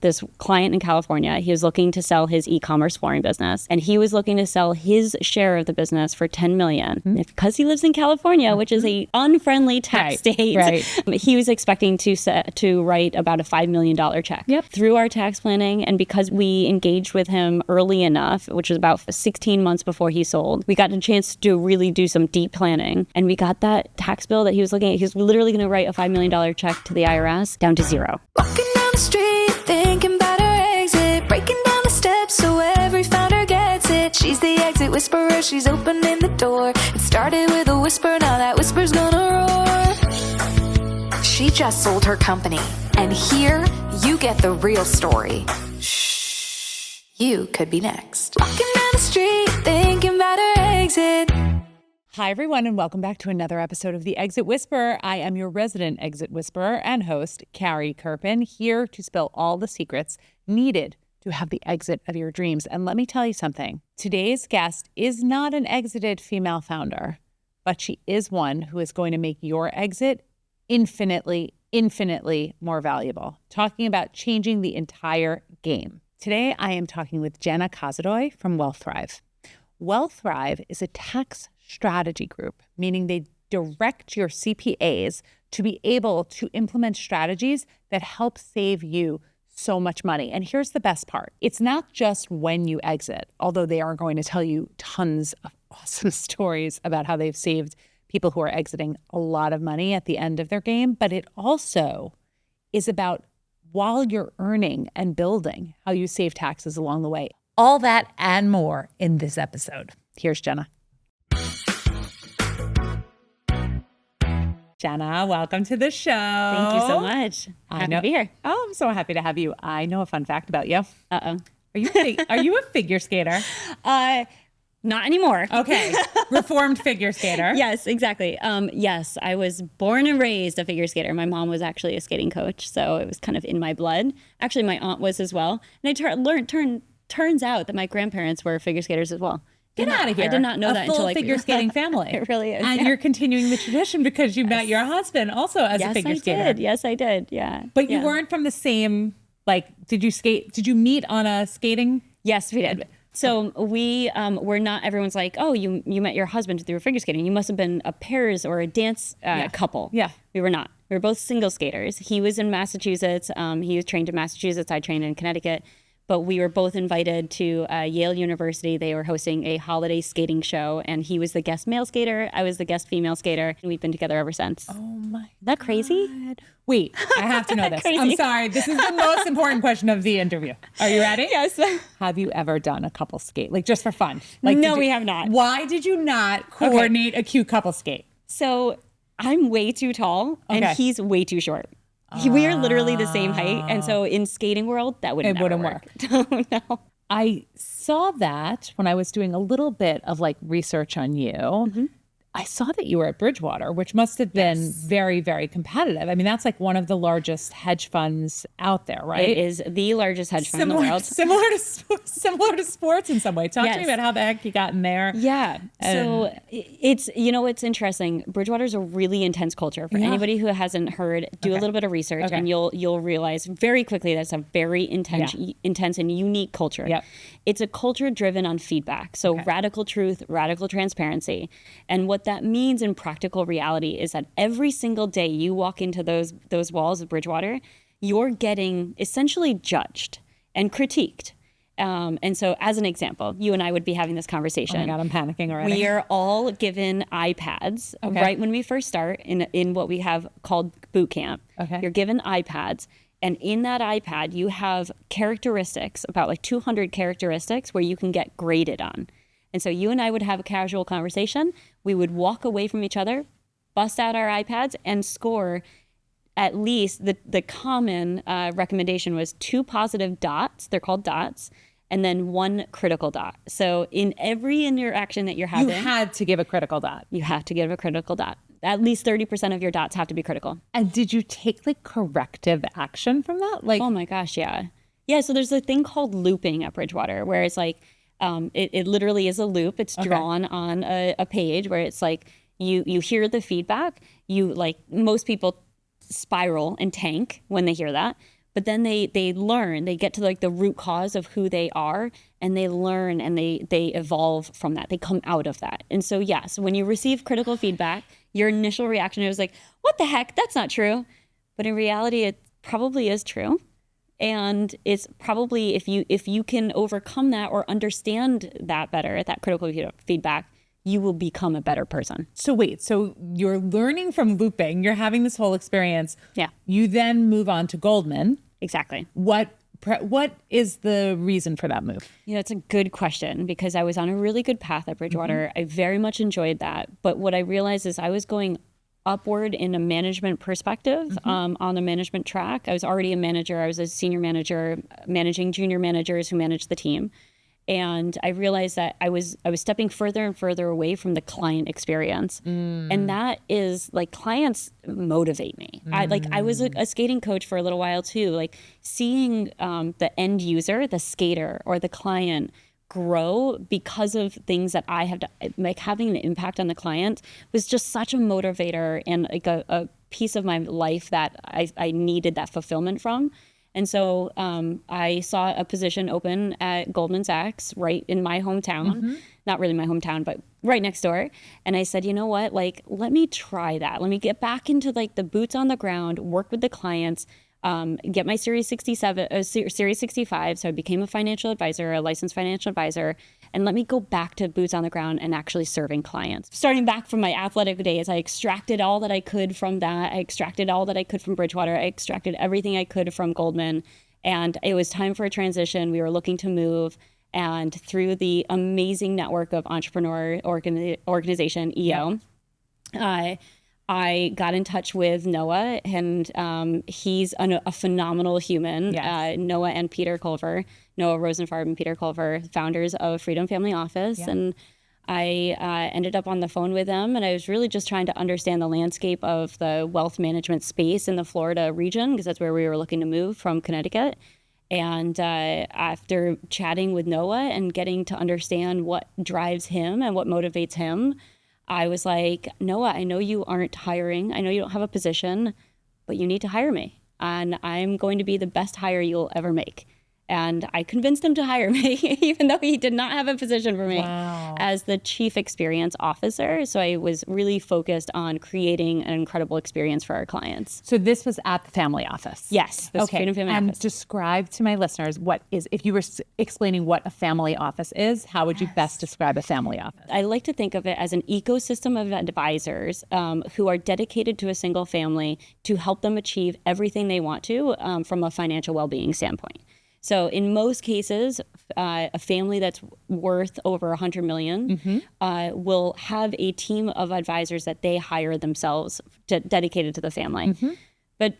this client in California. He was looking to sell his e-commerce flooring business, and he was looking to sell his share of the business for $10 million. Because he lives in California, which is a unfriendly tax state, he was expecting to write about a $5 million check. Through our tax planning, and because we engaged with him early enough, which was about 16 months before he sold, we got a chance to really do some deep planning, and we got that tax bill that he was looking at. He was literally going to write a $5 million check to the IRS down to zero. Walking down the street, thinking about her exit, breaking down the steps so every founder gets it. She's the exit whisperer, she's opening the door. It started with a whisper, now that whisper's gonna roar. She just sold her company, and here you get the real story. Shh, you could be next. Walking down the street, thinking about her exit. Hi, everyone, and welcome back to another episode of The Exit Whisperer. I am your resident exit whisperer and host, Carrie Kirpin, here to spill all the secrets needed to have the exit of your dreams. And let me tell you something. Today's guest is not an exited female founder, but she is one who is going to make your exit infinitely more valuable. Talking about changing the entire game. Today, I am talking with Jenna Kozodoy from Wealthrive. Wealthrive is a tax strategy group, meaning they direct your CPAs to be able to implement strategies that help save you so much money. And here's the best part. It's not just when you exit, although they are going to tell you tons of awesome stories about how they've saved people who are exiting a lot of money at the end of their game, but it also is about while you're earning and building, how you save taxes along the way. All that and more in this episode. Here's Jenna. Jenna, welcome to the show. Thank you so much. Happy to be here. Oh, I'm so happy to have you. I know a fun fact about you. Uh-oh. Are you a figure skater? Not anymore. Okay. Reformed figure skater. Yes, exactly. Yes, I was born and raised a figure skater. My mom was actually a skating coach, so it was kind of in my blood. Actually, my aunt was as well. And turns out that my grandparents were figure skaters as well. Get out of here. I did not know that until a full figure skating family. It really is. And you're continuing the tradition because you met your husband also as a figure skater. Yes, I did. Yeah. But you weren't from the same, did you meet on a skating? Yes, we did. So we were not, everyone's like, oh, you met your husband through figure skating. You must have been a pairs or a dance couple. Yeah. We were not. We were both single skaters. He was in Massachusetts. He was trained in Massachusetts. I trained in Connecticut. But we were both invited to Yale University. They were hosting a holiday skating show, and he was the guest male skater. I was the guest female skater, and we've been together ever since. Oh my! Isn't that crazy? Wait, I have to know this. I'm sorry. This is the most important question of the interview. Are you ready? Yes. Have you ever done a couple skate, just for fun? No, we have not. Why did you not coordinate a cute couple skate? So I'm way too tall, and he's way too short. We are literally the same height. And so in skating world, that wouldn't work. No. I saw that when I was doing a little bit of research on you. Mm-hmm. I saw that you were at Bridgewater, which must have been very, very competitive. I mean, that's one of the largest hedge funds out there, right? It is the largest hedge fund in the world. Similar to sports in some way. Talk to me about how the heck you got in there. Yeah. So it's, it's interesting. Bridgewater is a really intense culture. For anybody who hasn't heard, do a little bit of research and you'll realize very quickly that it's a very intense and unique culture. Yep. It's a culture driven on feedback. So radical truth, radical transparency. And what that means in practical reality is that every single day you walk into those walls of Bridgewater, you're getting essentially judged and critiqued. And so as an example, you and I would be having this conversation. Oh my God, I'm panicking already. We are all given iPads right when we first start in what we have called boot camp. Okay. You're given iPads. And in that iPad, you have characteristics, about 200 characteristics where you can get graded on. And so you and I would have a casual conversation. We would walk away from each other, bust out our iPads, and score at least the common recommendation was 2 positive dots. They're called dots. And then 1 critical dot. So in every interaction that you're having, you had to give a critical dot. You have to give a critical dot. At least 30% of your dots have to be critical. And did you take corrective action from that? Oh my gosh, yeah. Yeah, so there's a thing called looping at Bridgewater where it's it literally is a loop. It's drawn on a page where it's you hear the feedback. Most people spiral and tank when they hear that. but then they learn, they get to like the root cause of who they are, and they learn and they evolve from that. They come out of that. And so, yes, when you receive critical feedback, your initial reaction is like, what the heck? That's not true. But in reality, it probably is true. And it's probably, if you can overcome that or understand that better, that critical feedback, you will become a better person. So wait, so you're learning from looping, you're having this whole experience. Yeah. You then move on to Goldman. Exactly. What is the reason for that move? It's a good question, because I was on a really good path at Bridgewater. I very much enjoyed that. But what I realized is I was going upward in a management perspective, on the management track. I was already a manager. I was a senior manager, managing junior managers who managed the team. And I realized that I was stepping further and further away from the client experience. And that is like, clients motivate me. I was a skating coach for a little while too, like seeing the end user, the skater or the client grow because of things that I have to, like having an impact on the client was just such a motivator and like a piece of my life that I needed that fulfillment from. And so I saw a position open at Goldman Sachs right in my hometown, not really my hometown, but right next door. And I said, you know what, like, let me try that. Let me get back into like the boots on the ground, work with the clients, get my Series 65. So I became a financial advisor, a licensed financial advisor, and let me go back to boots on the ground and actually serving clients. Starting back from my athletic days, I extracted all that I could from that. I extracted all that I could from Bridgewater. I extracted everything I could from Goldman. And it was time for a transition. We were looking to move. And through the amazing network of entrepreneur organization, EO, I got in touch with Noah, and he's a phenomenal human. Yes. Noah and Peter Culver, Noah Rosenfarb and Peter Culver, founders of Freedom Family Office. Yeah. And I ended up on the phone with them, and I was really just trying to understand the landscape of the wealth management space in the Florida region, because that's where we were looking to move from Connecticut. And after chatting with Noah and getting to understand what drives him and what motivates him, I was like, Noah, I know you aren't hiring. I know you don't have a position, but you need to hire me. And I'm going to be the best hire you'll ever make. And I convinced him to hire me, even though he did not have a position for me as the chief experience officer. So I was really focused on creating an incredible experience for our clients. So this was at the family office? Yes. Okay. Freedom Family and Office. Describe to my listeners if you were explaining what a family office is, how would you best describe a family office? I like to think of it as an ecosystem of advisors who are dedicated to a single family to help them achieve everything they want to from a financial well-being standpoint. So in most cases, a family that's worth over $100 million will have a team of advisors that they hire themselves dedicated to the family. But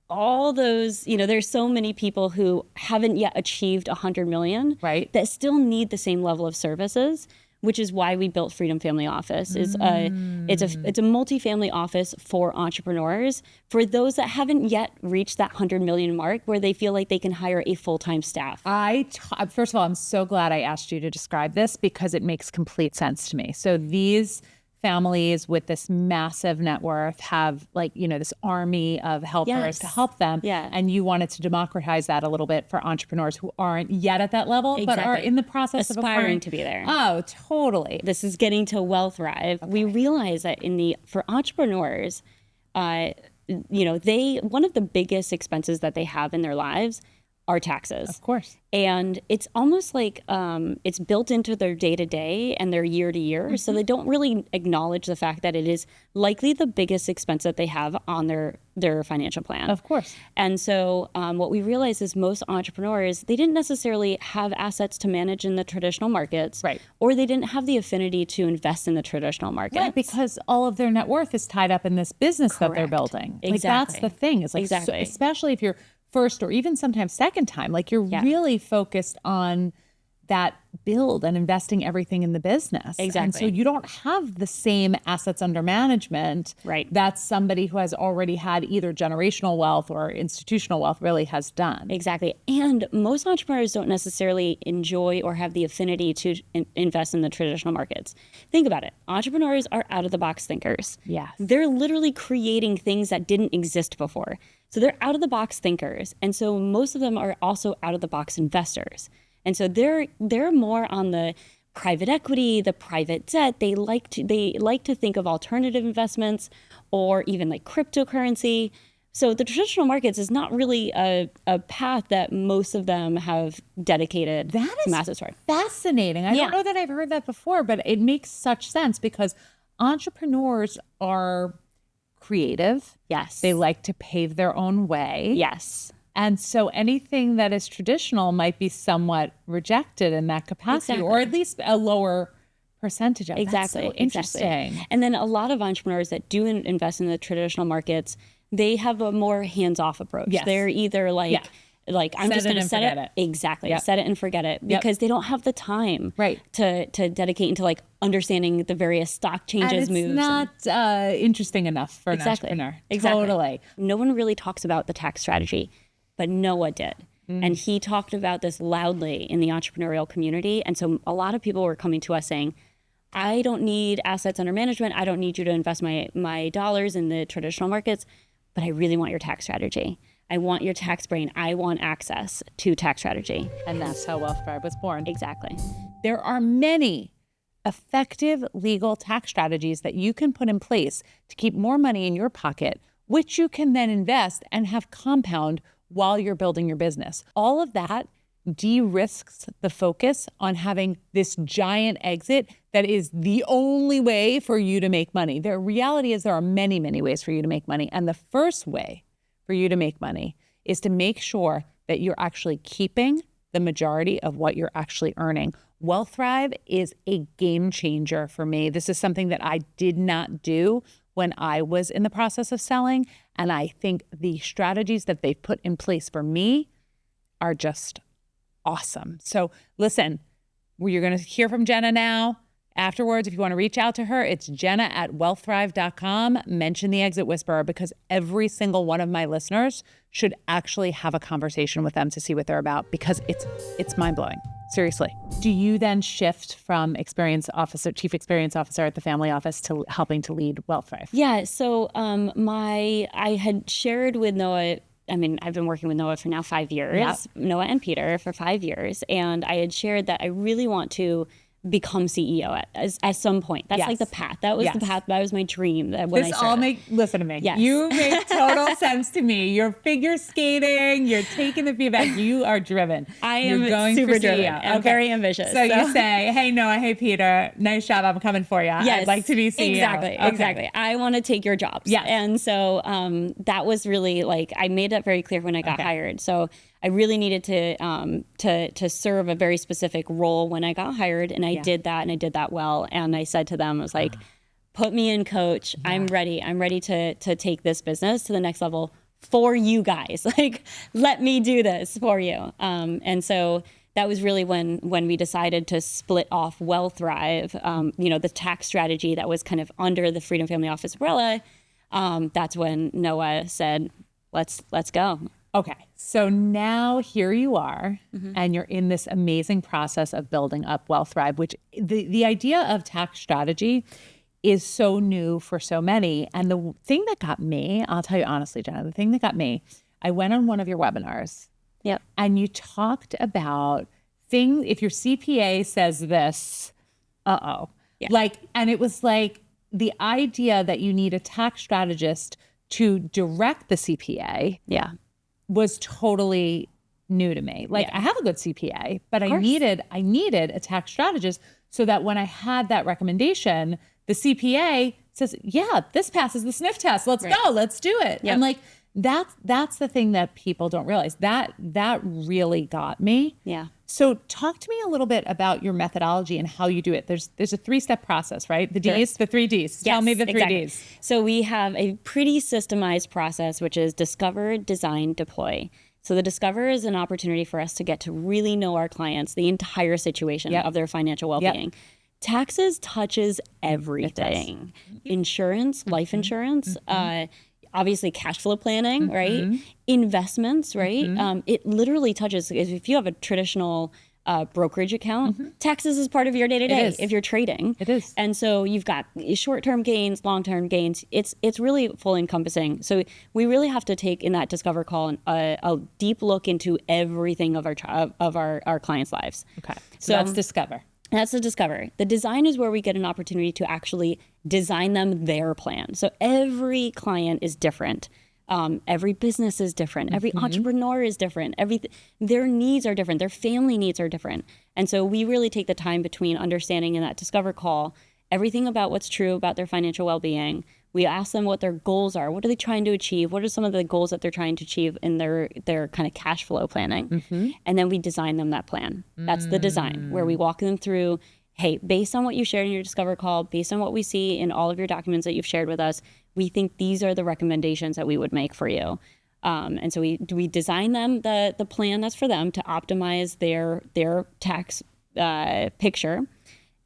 all those, there's so many people who haven't yet achieved 100 million, right, that still need the same level of services, which is why we built Freedom Family Office. It's a multifamily office for entrepreneurs, for those that haven't yet reached that 100 million mark, where they feel like they can hire a full-time staff. First of all, I'm so glad I asked you to describe this, because it makes complete sense to me. So these families with this massive net worth have this army of helpers to help them. Yeah. And you wanted to democratize that a little bit for entrepreneurs who aren't yet at that level, but are in the process of aspiring to be there. Oh, totally. This is getting to Wealthrive. Okay. We realize that for entrepreneurs, one of the biggest expenses that they have in their lives are taxes. Of course. And it's almost like it's built into their day-to-day and their year-to-year. So they don't really acknowledge the fact that it is likely the biggest expense that they have on their financial plan. Of course. And so what we realize is most entrepreneurs, they didn't necessarily have assets to manage in the traditional markets. Right. Or they didn't have the affinity to invest in the traditional markets. Right, because all of their net worth is tied up in this business that they're building. Exactly. That's the thing. It's exactly. Especially if you're first or even sometimes second time, you're really focused on that build and investing everything in the business. Exactly. And so you don't have the same assets under management that somebody who has already had either generational wealth or institutional wealth really has done. Exactly. And most entrepreneurs don't necessarily enjoy or have the affinity to invest in the traditional markets. Think about it. Entrepreneurs are out of the box thinkers. Yes. They're literally creating things that didn't exist before. So they're out of the box thinkers. And so most of them are also out of the box investors. And so they're more on the private equity, the private debt. They like to think of alternative investments or even like cryptocurrency. So the traditional markets is not really a path that most of them have dedicated to massive story. Fascinating. I don't know that I've heard that before, but it makes such sense because entrepreneurs are creative. Yes. They like to pave their own way. Yes. And so anything that is traditional might be somewhat rejected in that capacity, or at least a lower percentage of it. Exactly. That's so interesting. Exactly. And then a lot of entrepreneurs that do invest in the traditional markets, they have a more hands-off approach. Yes. They're either like I'm just going to set it. Exactly. Yep. Set it and forget it because they don't have the time to dedicate into like understanding the various stock changes, and it's moves. Not interesting enough for an entrepreneur. Exactly. Totally. No one really talks about the tax strategy, but Noah did. And he talked about this loudly in the entrepreneurial community. And so a lot of people were coming to us saying, I don't need assets under management. I don't need you to invest my dollars in the traditional markets, but I really want your tax strategy. I want your tax brain. I want access to tax strategy. And that's how Wealthrive was born. Exactly. There are many effective legal tax strategies that you can put in place to keep more money in your pocket, which you can then invest and have compound while you're building your business. All of that de-risks the focus on having this giant exit that is the only way for you to make money. The reality is there are many, many ways for you to make money. And the first way for you to make money is to make sure that you're actually keeping the majority of what you're actually earning. Wealthrive is a game changer for me. This is something that I did not do when I was in the process of selling. And I think the strategies that they've put in place for me are just awesome. So listen, you're going to hear from Jenna now. Afterwards, if you want to reach out to her, it's jenna@wealthrive.com. Mention the Exit Whisperer because every single one of my listeners should actually have a conversation with them to see what they're about because it's mind-blowing. Seriously. Do you then shift from chief experience officer at the family office to helping to lead Wealthrive? Yeah. So I had shared with Noah. I mean, I've been working with Noah for now 5 years, Noah and Peter for 5 years. And I had shared that I really want to become CEO at some point. That's like the path. That was the path. That was my dream. Listen to me. Yes. You make total sense to me. You're figure skating. You're taking the feedback. You are driven. You're going super driven. I'm very ambitious. So you say, hey, Noah, hey, Peter, nice job. I'm coming for you. Yes, I'd like to be CEO. Exactly. I want to take your jobs. Yes. And so that was really like, I made that very clear when I got hired. So I really needed to serve a very specific role when I got hired, and I did that, and I did that well. And I said to them, I was like, "Put me in, coach. I'm ready. I'm ready to take this business to the next level for you guys. Like, let me do this for you." And so that was really when we decided to split off Wealthrive. The tax strategy that was kind of under the Freedom Family Office umbrella. That's when Noah said, "Let's go." Okay, so now here you are, and you're in this amazing process of building up Wealthrive, which the idea of tax strategy is so new for so many. And the thing that got me, I'll tell you honestly, Jenna, the thing that got me, I went on one of your webinars. Yep. And you talked about things, if your CPA says this, Yeah. And it was like the idea that you need a tax strategist to direct the CPA. Yeah. Was totally new to me. I have a good CPA, but I needed a tax strategist so that when I had that recommendation, the CPA says, yeah, this passes the sniff test. Let's go. Let's do it. Yep. And that's the thing that people don't realize. That really got me. Yeah. So talk to me a little bit about your methodology and how you do it. There's a 3-step process, right? The Ds, the 3 Ds. Tell me the 3 Ds. So we have a pretty systemized process, which is discover, design, deploy. So the discover is an opportunity for us to get to really know our clients, the entire situation of their financial well-being. Taxes touches everything. Insurance, life insurance, obviously cash flow planning, right? Investments, right? It literally touches, if you have a traditional brokerage account, taxes is part of your day-to-day if you're trading. It is. And so you've got short-term gains, long-term gains. It's really full encompassing. So we really have to take in that Discover call a deep look into everything of our clients' lives. Okay. So that's Discover. That's the Discover. The design is where we get an opportunity to actually design them their plan. So every client is different. Every business is different. Every entrepreneur is different. Their needs are different. Their family needs are different. And so we really take the time between understanding in that Discover call everything about what's true about their financial well-being. We ask them what their goals are. What are they trying to achieve? What are some of the goals that they're trying to achieve in their kind of cash flow planning? And then we design them that plan. That's the design, where we walk them through, hey, based on what you shared in your Discover call, based on what we see in all of your documents that you've shared with us, we think these are the recommendations that we would make for you. And so we design them the plan that's for them to optimize their tax picture.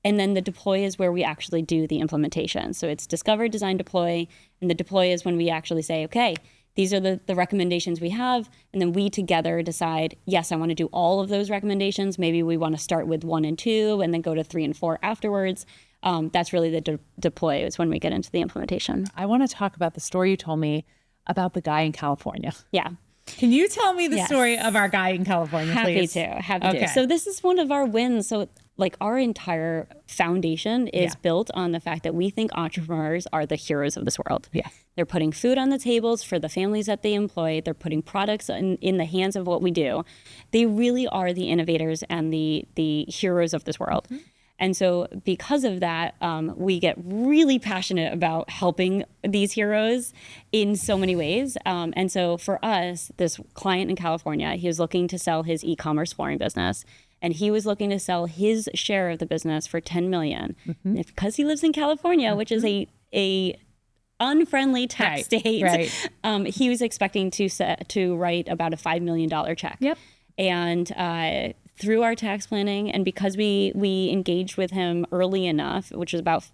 And then the deploy is where we actually do the implementation. So it's discover, design, deploy. And the deploy is when we actually say, okay, these are the recommendations we have. And then we together decide, yes, I want to do all of those recommendations. Maybe we want to start with 1 and 2 and then go to 3 and 4 afterwards. That's really the deploy is when we get into the implementation. I want to talk about the story you told me about the guy in California. Yeah. Can you tell me the story of our guy in California, please? Happy to. So this is one of our wins. So like our entire foundation is built on the fact that we think entrepreneurs are the heroes of this world. Yeah. They're putting food on the tables for the families that they employ. They're putting products in the hands of what we do. They really are the innovators and the heroes of this world. And so because of that, we get really passionate about helping these heroes in so many ways. And so for us, this client in California, he was looking to sell his e-commerce flooring business. And he was looking to sell his share of the business for $10 million. And because he lives in California, which is a unfriendly tax state, he was expecting to write about a $5 million check. Yep. And through our tax planning, and because we engaged with him early enough, which was about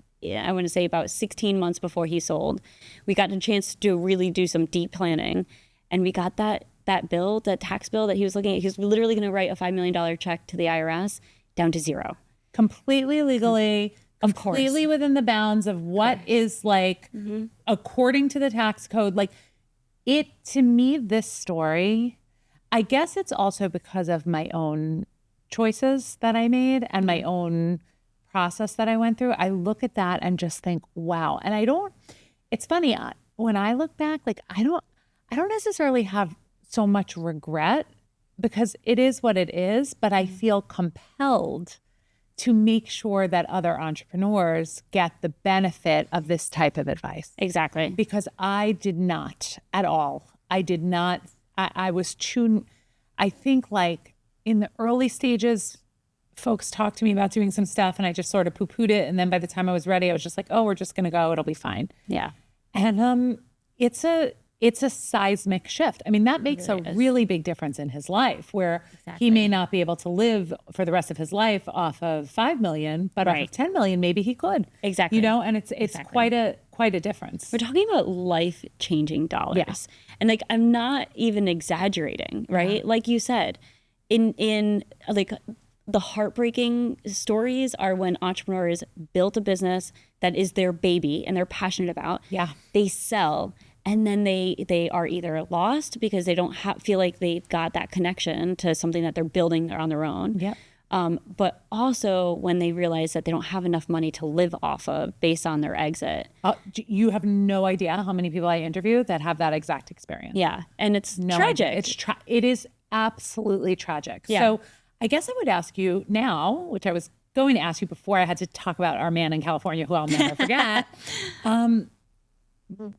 16 months before he sold, we got a chance to really do some deep planning, and we got that tax bill that he was looking at. He was literally going to write a $5 million check to the IRS down to zero. Completely legally, of course, completely within the bounds of what is like according to the tax code. Like to me, this story, I guess it's also because of my own choices that I made and my own process that I went through. I look at that and just think, wow. And it's funny, when I look back, like I don't necessarily have so much regret because it is what it is, but I feel compelled to make sure that other entrepreneurs get the benefit of this type of advice. Exactly. Because I did not at all. I was tuned. I think like in the early stages, folks talked to me about doing some stuff and I just sort of poo-pooed it. And then by the time I was ready, I was just like, oh, we're just going to go. It'll be fine. Yeah. And it's a seismic shift. I mean, that makes a really big difference in his life where he may not be able to live for the rest of his life off of 5 million, but off of 10 million, maybe he could. Exactly. You know, and it's quite a difference. We're talking about life-changing dollars. Yeah. And like, I'm not even exaggerating, right? Yeah. Like you said, in like the heartbreaking stories are when entrepreneurs built a business that is their baby and they're passionate about. Yeah. They sell. And then they are either lost because they don't feel like they've got that connection to something that they're building on their own. Yep. But also when they realize that they don't have enough money to live off of based on their exit. You have no idea how many people I interview that have that exact experience. Yeah. And it's tragic. It is absolutely tragic. Yeah. So I guess I would ask you now, which I was going to ask you before I had to talk about our man in California who I'll never forget.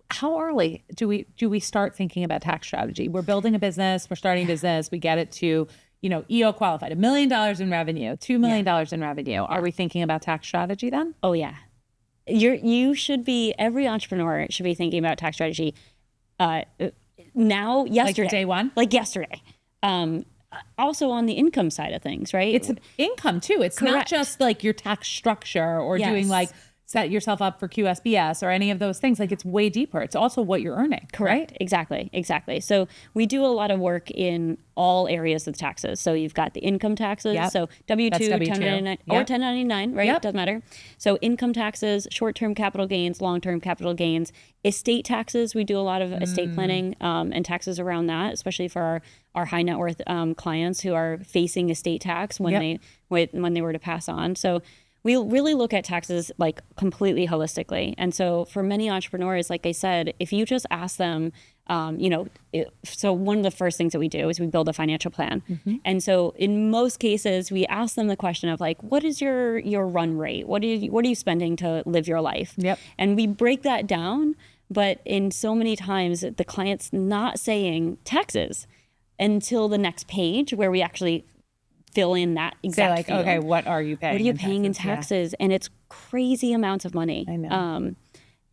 How early do we start thinking about tax strategy? We're building a business, we're starting a business, we get it to, EO qualified, $1 million in revenue, $2 million in revenue. Yeah. Are we thinking about tax strategy then? Oh yeah. You should be, every entrepreneur should be thinking about tax strategy now, yesterday. Like day one? Like yesterday. Also on the income side of things, right? It's income too. It's not just like your tax structure or doing like set yourself up for QSBS or any of those things. Like, it's way deeper. It's also what you're earning. Correct. Right? Exactly. So we do a lot of work in all areas of the taxes. So you've got the income taxes. Yep. So W-2, 1099, or 1099, right? Yep. Doesn't matter. So income taxes, short-term capital gains, long-term capital gains, estate taxes. We do a lot of estate planning and taxes around that, especially for our high net worth clients who are facing estate tax when they were to pass on. So we really look at taxes like completely holistically. And so for many entrepreneurs, like I said, if you just ask them, so one of the first things that we do is we build a financial plan. And so in most cases, we ask them the question of like, what is your run rate? What are you spending to live your life? Yep. And we break that down. But in so many times, the client's not saying taxes until the next page where we actually fill in that exact field. Okay, what are you paying? What are you paying in taxes? Yeah. And it's crazy amounts of money. I know.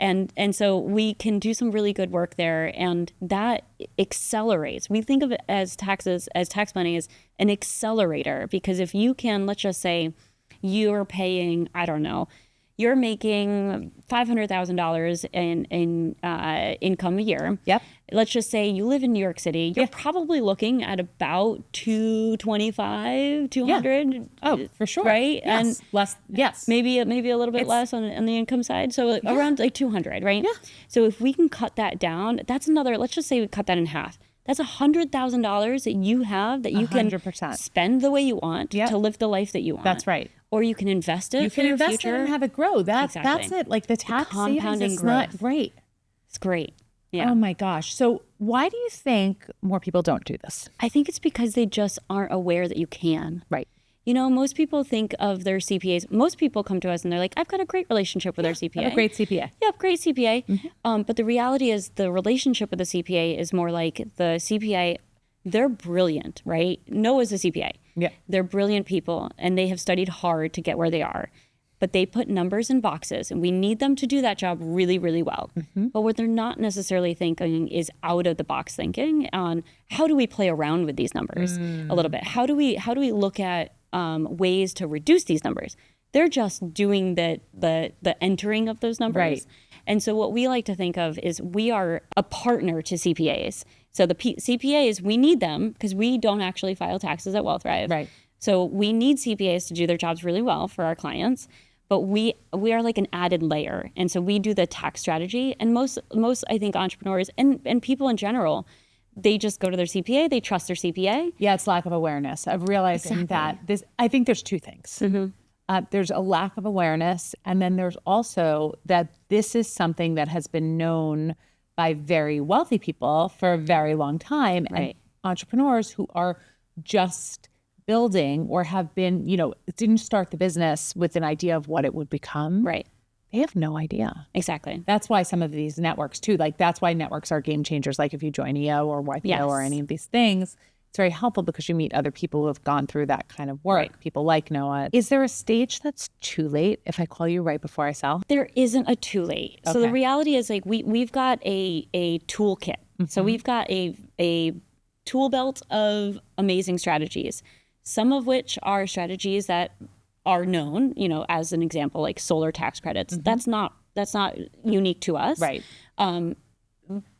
And so we can do some really good work there, and that accelerates. We think of it as taxes, as tax money, as an accelerator, because if you can, let's just say you're paying, I don't know, you're making $500,000 in income a year. Yep. Let's just say you live in New York City. You're probably looking at about 225, 200. Yeah. Oh, for sure. Right? Yes. And less. Yes. Maybe a little bit less on the income side. So around like 200, right? Yeah. So if we can cut that down, that's another, let's just say we cut that in half. That's $100,000 that you have that you 100%. Can spend the way you want to live the life that you want. That's right. Or you can invest it. You can invest it and have it grow. That's it. Like the tax compounding savings is not great. It's great. Yeah. Oh my gosh. So why do you think more people don't do this? I think it's because they just aren't aware that you can. Right. You know, most people think of their CPAs. Most people come to us and they're like, I've got a great relationship with our CPA. I have a great CPA. Yeah, great CPA. But the reality is the relationship with the CPA is more like the CPA, they're brilliant, right? Noah's a CPA. Yeah. They're brilliant people and they have studied hard to get where they are. But they put numbers in boxes and we need them to do that job really, really well. But what they're not necessarily thinking is out of the box thinking on how do we play around with these numbers a little bit? How do we look at ways to reduce these numbers? They're just doing the entering of those numbers. Right. And so what we like to think of is we are a partner to CPAs. So the CPAs, we need them because we don't actually file taxes at Wealthrive. Right. So we need CPAs to do their jobs really well for our clients. But we are like an added layer. And so we do the tax strategy. And most I think entrepreneurs and people in general, they just go to their CPA, they trust their CPA. Yeah, it's lack of awareness of realizing that this, I think there's two things. There's a lack of awareness. And then there's also that this is something that has been known by very wealthy people for a very long time. Right. And entrepreneurs who are just building or have been, didn't start the business with an idea of what it would become. Right. They have no idea. Exactly. That's why some of these networks too, like that's why networks are game changers. Like if you join EO or YPO or any of these things, it's very helpful because you meet other people who have gone through that kind of work. Right. People like Noah. Is there a stage that's too late if I call you right before I sell? There isn't a too late. Okay. So the reality is like we've got a toolkit. So we've got a tool belt of amazing strategies. Some of which are strategies that are known, as an example, like solar tax credits. That's not unique to us. Right.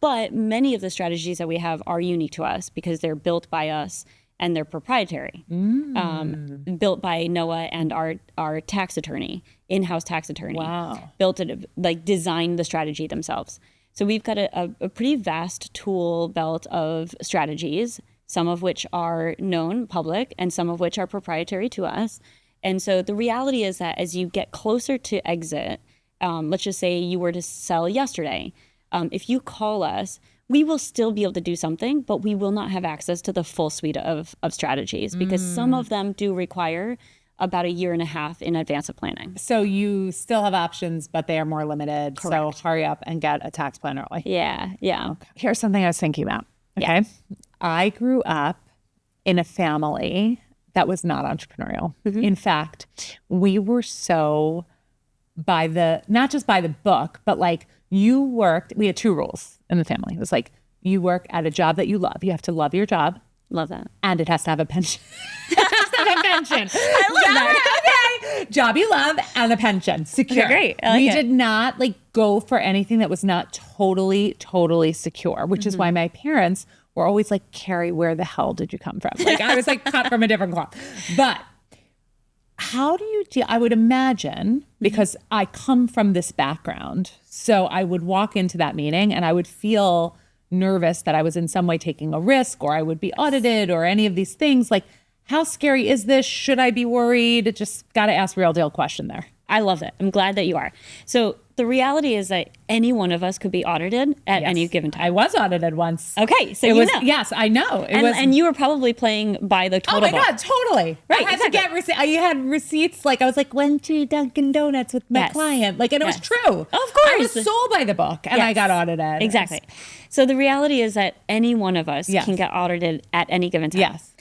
But many of the strategies that we have are unique to us because they're built by us and they're proprietary. Built by Noah and our tax attorney, in-house tax attorney. Wow. Built it, like designed the strategy themselves. So we've got a pretty vast tool belt of strategies, some of which are known public and some of which are proprietary to us. And so the reality is that as you get closer to exit, let's just say you were to sell yesterday, if you call us, we will still be able to do something, but we will not have access to the full suite of strategies because some of them do require about 1.5 years in advance of planning. So you still have options, but they are more limited. Correct. So hurry up and get a tax plan early. Yeah. Okay. Here's something I was thinking about. Okay. Yeah. I grew up in a family that was not entrepreneurial. In fact, we were so not just by the book, but like we had 2 rules in the family. It was like, you work at a job that you love. You have to love your job. Love that. And it has to have a pension. It has to and a pension. I love that. Okay. Job you love and a pension. Secure. Okay, great. I like we it. did not go for anything that was not totally secure, which is why my parents were always like, Carrie, where the hell did you come from? I was cut from a different cloth. But how do you deal? I would imagine, because I come from this background, so I would walk into that meeting and I would feel nervous that I was in some way taking a risk, or I would be audited, or any of these things. How scary is this? Should I be worried? Just got to ask real deal question there. I love it. I'm glad that you are. So the reality is that any one of us could be audited at any given time. I was audited once. Okay, so Yes, I know. And you were probably playing by the total. Oh my God, totally. Right, I had to get receipts. I had receipts. I was went to Dunkin' Donuts with my client. And it was true. Of course. I was sold by the book, and I got audited. Exactly. So the reality is that any one of us can get audited at any given time. Yes.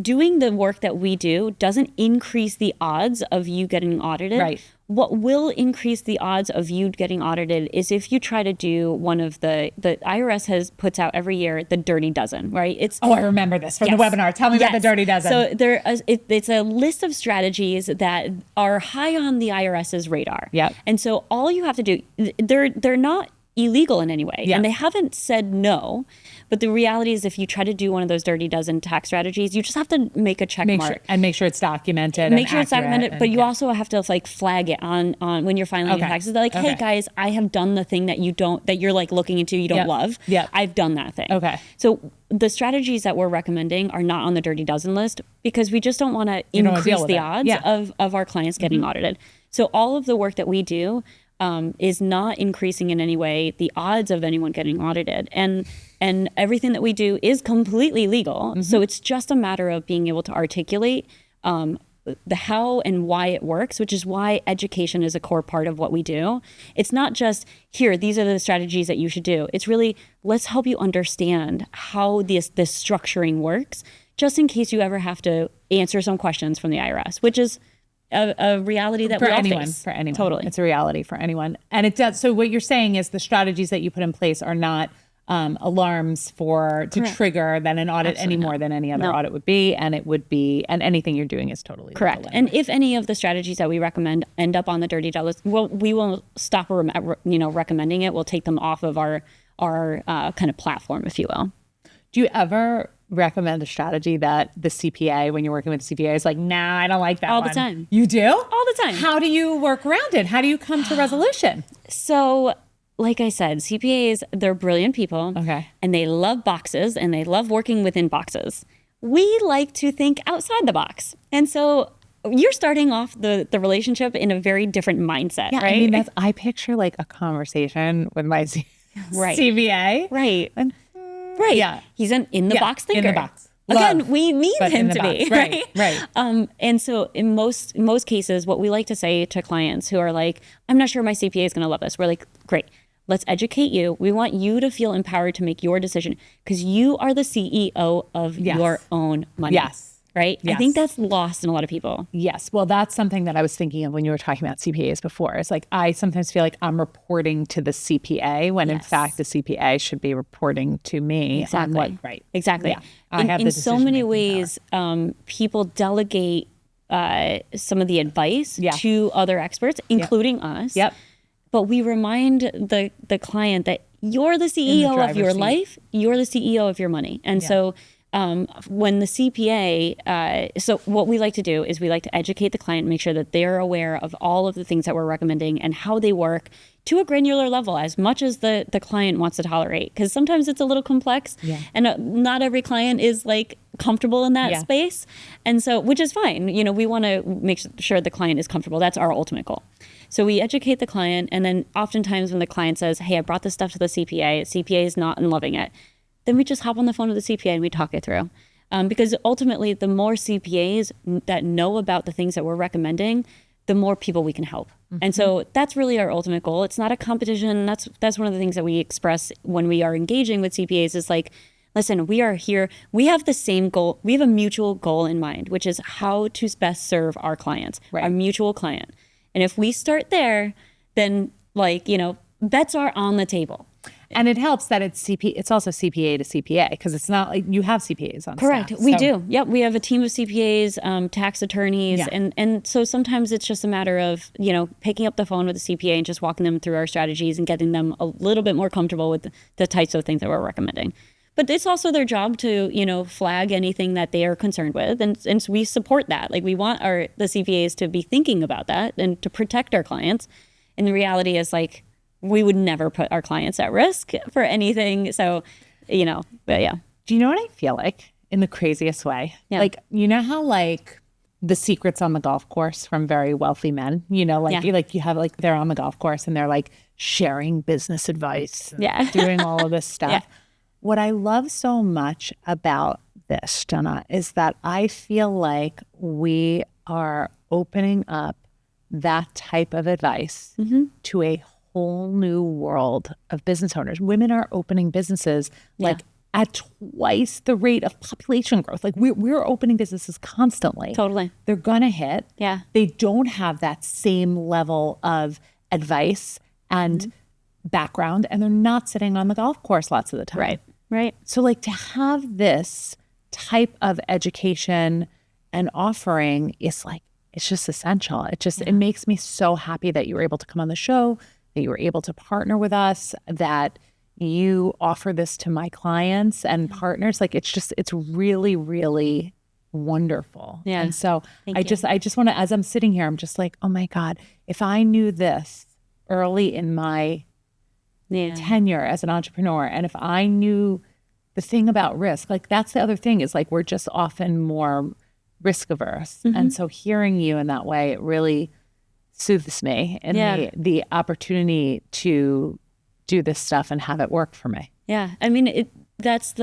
Doing the work that we do doesn't increase the odds of you getting audited. Right. What will increase the odds of you getting audited is if you try to do one of the IRS puts out every year the dirty dozen, right? I remember this from the webinar. Tell me about the dirty dozen. So it's a list of strategies that are high on the IRS's radar. Yep. And so all you have to do, they're not illegal in any way, Yeah. and they haven't said no. But the reality is, if you try to do one of those dirty dozen tax strategies, you just have to make a check mark. Make sure it's documented. Make sure it's documented, but you also have to flag it on when you're filing your taxes. They're like, hey guys, I have done the thing that you're looking into, you don't love. Yeah. I've done that thing. Okay. So the strategies that we're recommending are not on the dirty dozen list because we just don't want to increase the odds of our clients getting audited. So all of the work that we do is not increasing in any way the odds of anyone getting audited. And everything that we do is completely legal. So it's just a matter of being able to articulate the how and why it works, which is why education is a core part of what we do. It's not just, here, these are the strategies that you should do. It's really, let's help you understand how this structuring works, just in case you ever have to answer some questions from the IRS, which is a reality that we all face. For anyone. Totally. It's a reality for anyone. And it does. So what you're saying is the strategies that you put in place are not alarms to trigger than an audit any more than any other audit would be. And and anything you're doing is totally correct. legal. And if any of the strategies that we recommend end up on the dirty dozen list, we will stop recommending it. We'll take them off of our kind of platform, if you will. Do you ever recommend a strategy that the CPA, when you're working with the CPA, is like, nah, I don't like that All one? the time. You do? All the time. How do you work around it? How do you come to resolution? So, like I said, CPAs, they're brilliant people. Okay. And they love boxes and they love working within boxes. We like to think outside the box. And so you're starting off the relationship in a very different mindset, right? I mean, I picture a conversation with my CPA. Right. And, right. Yeah. He's an in the box thinker. In the box. Again, we need him to be, right? Right. And so in most cases, what we like to say to clients who are like, I'm not sure my CPA is going to love this. We're like, great, let's educate you. We want you to feel empowered to make your decision because you are the CEO of your own money. Yes. Right? Yes. I think that's lost in a lot of people. Yes. Well, that's something that I was thinking of when you were talking about CPAs before. It's like, I sometimes feel like I'm reporting to the CPA when in fact the CPA should be reporting to me. Exactly. Right. Exactly. Yeah. I have in so many ways, people delegate some of the advice to other experts, including us. Yep. But we remind the client that you're the CEO of your life, you're the CEO of your money. And so when the CPA, so what we like to do is we like to educate the client, make sure that they're aware of all of the things that we're recommending and how they work to a granular level, as much as the client wants to tolerate. Because sometimes it's a little complex and not every client is comfortable in that space. And so, which is fine. We want to make sure the client is comfortable. That's our ultimate goal. So we educate the client. And then oftentimes when the client says, hey, I brought this stuff to the CPA is not loving it, then we just hop on the phone with the CPA and we talk it through. Because ultimately, the more CPAs that know about the things that we're recommending, the more people we can help. Mm-hmm. And so that's really our ultimate goal. It's not a competition. That's one of the things that we express when we are engaging with CPAs is listen, we are here. We have the same goal. We have a mutual goal in mind, which is how to best serve our clients, our mutual client. And if we start there, then bets are on the table. And it helps that it's also CPA to CPA, because it's not like you have CPAs on Correct. staff. We do. Yep. We have a team of CPAs, tax attorneys. Yeah. And so sometimes it's just a matter of, picking up the phone with a CPA and just walking them through our strategies and getting them a little bit more comfortable with the types of things that we're recommending. But it's also their job to, flag anything that they are concerned with. And we support that. Like, we want the CPAs to be thinking about that and to protect our clients. And the reality is, like, we would never put our clients at risk for anything. So, but yeah. Do you know what I feel like in the craziest way? Yeah. Like, you know how like the secrets on the golf course from very wealthy men, you have like they're on the golf course and they're like sharing business advice, doing all of this stuff. Yeah. What I love so much about this, Jenna, is that I feel like we are opening up that type of advice to a whole new world of business owners. Women are opening businesses like at twice the rate of population growth. Like we're opening businesses constantly. Totally. They're gonna hit. Yeah. They don't have that same level of advice and background, and they're not sitting on the golf course lots of the time. Right. So like to have this type of education and offering is like, it's just essential. It makes me so happy that you were able to come on the show, that you were able to partner with us, that you offer this to my clients and partners. Like it's really, really wonderful. Yeah. And so I just want to, as I'm sitting here, I'm just like, oh my God, if I knew this early in my tenure as an entrepreneur, and if I knew the thing about risk, like that's the other thing, is like we're just often more risk averse. And so hearing you in that way, it really soothes me, and the opportunity to do this stuff and have it work for me. Yeah. I mean, that's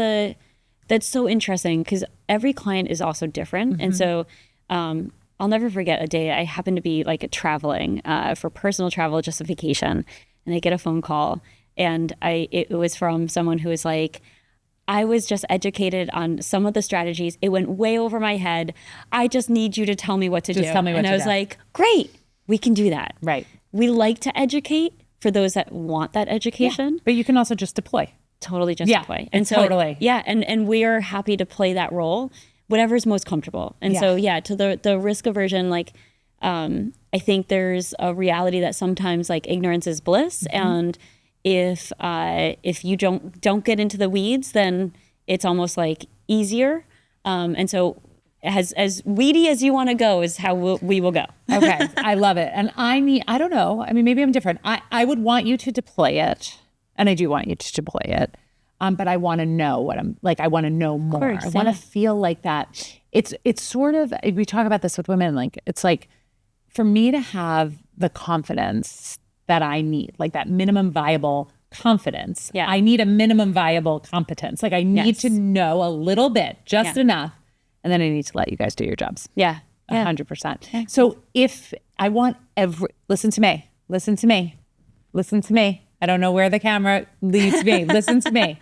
so interesting, because every client is also different. And so I'll never forget a day I happened to be like traveling for personal travel, just a vacation. And I get a phone call, and it was from someone who was like, I was just educated on some of the strategies. It went way over my head. I just need you to tell me what to do. Just tell me what to do. And I was like, great, we can do that. Right. We like to educate for those that want that education. Yeah. But you can also just deploy. Totally just deploy. And so, totally. Yeah. And we are happy to play that role, whatever's most comfortable. And so, to the risk aversion, like, I think there's a reality that sometimes like ignorance is bliss. And if you don't get into the weeds, then it's almost like easier. And so as weedy as you want to go is how we will go. Okay. I love it. And I don't know. I mean, maybe I'm different. I would want you to deploy it. And I do want you to deploy it. But I want to know what I'm like. I want to know more. Course, I want to feel like that. It's sort of, we talk about this with women. Like, it's like for me to have the confidence that I need, like that minimum viable confidence. Yeah. I need a minimum viable competence. Like I need to know a little bit, just enough. And then I need to let you guys do your jobs. Yeah. 100%. Yeah. So if I want listen to me. I don't know where the camera leads me. Listen to me.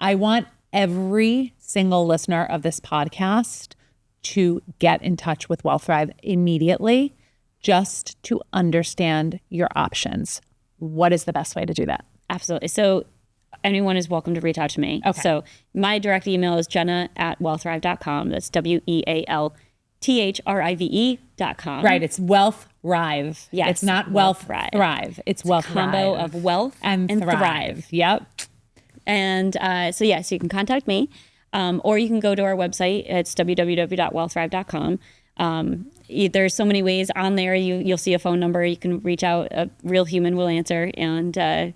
I want every single listener of this podcast to get in touch with Wealthrive immediately, just to understand your options. What is the best way to do that? Absolutely. So anyone is welcome to reach out to me. Okay. So my direct email is jenna@wealthrive.com. That's WEALTHRIVE.com. Right. It's Wealthrive. Yes. It's not Wealthrive. It's Wealthrive. Combo of wealth and thrive. Yep. And so you can contact me, or you can go to our website. It's www.wealthrive.com. There's so many ways on there. You'll see a phone number. You can reach out. A real human will answer. And so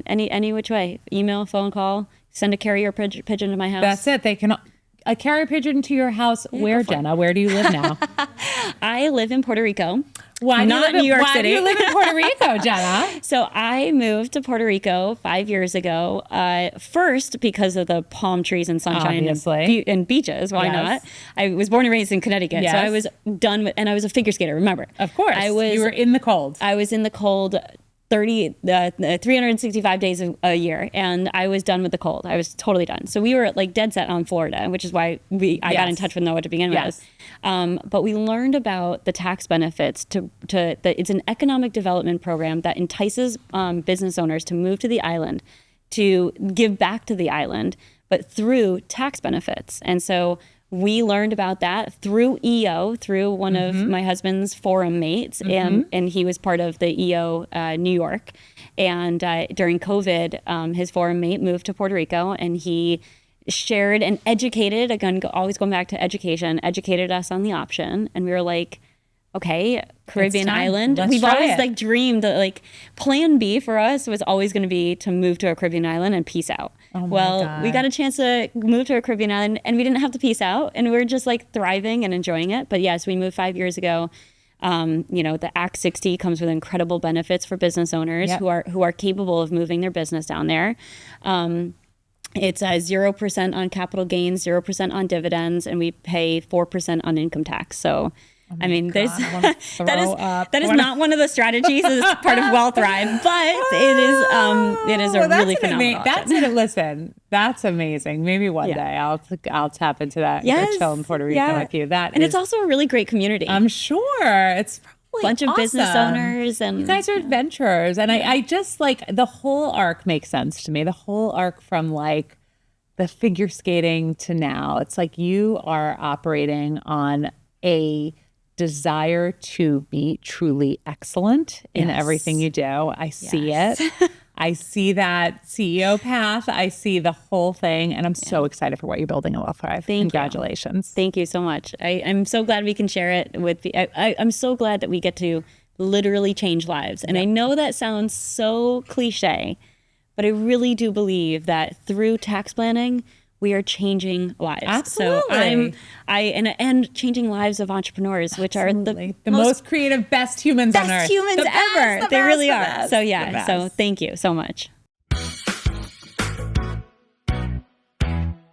any which way, email, phone call, send a carrier pigeon to my house. That's it. They can a carrier pigeon to your house. Where, Jenna? Where do you live now? I live in Puerto Rico. Why not New York City? Why do you live in Puerto Rico, Jenna? So I moved to Puerto Rico 5 years ago. First, because of the palm trees and sunshine and beaches. Why not? I was born and raised in Connecticut, so I was done with, and I was a figure skater. Remember, of course, you were in the cold. I was in the cold 365 days a year, and I was done with the cold. I was totally done. So we were like dead set on Florida, which is why I got in touch with Noah to begin with. But we learned about the tax benefits it's an economic development program that entices business owners to move to the island, to give back to the island, but through tax benefits. And so we learned about that through EO, through one of my husband's forum mates, and he was part of the EO New York. And during COVID, his forum mate moved to Puerto Rico, and he shared and educated, again, always going back to education, educated us on the option. And we were like, okay, Caribbean island. We've always like dreamed that like plan B for us was always going to be to move to a Caribbean island and peace out. Well, we got a chance to move to a Caribbean island and we didn't have to peace out, and we were just like thriving and enjoying it. But yes, we moved 5 years ago. The Act 60 comes with incredible benefits for business owners who are capable of moving their business down there. It's 0% on capital gains, 0% on dividends, and we pay 4% on income tax. So I mean, that is not one of the strategies as part of Wealthrive, but it is a really phenomenal option. Listen, that's amazing. Maybe one day I'll tap into that. Yes, and go chill in Puerto Rico with you. It's also a really great community. I'm sure it's probably bunch of business owners, and you guys are adventurers. And I just like the whole arc makes sense to me. The whole arc from like the figure skating to now, it's like you are operating on a desire to be truly excellent in everything you do. I see it. I see that CEO path. I see the whole thing. And I'm so excited for what you're building at Wealthrive. Congratulations. Thank you so much. I'm so glad we can share it with I'm so glad that we get to literally change lives. And I know that sounds so cliche, but I really do believe that through tax planning, we are changing lives. Absolutely. So and changing lives of entrepreneurs, which are the most creative, best humans on earth. Best humans ever. They really are. So so thank you so much.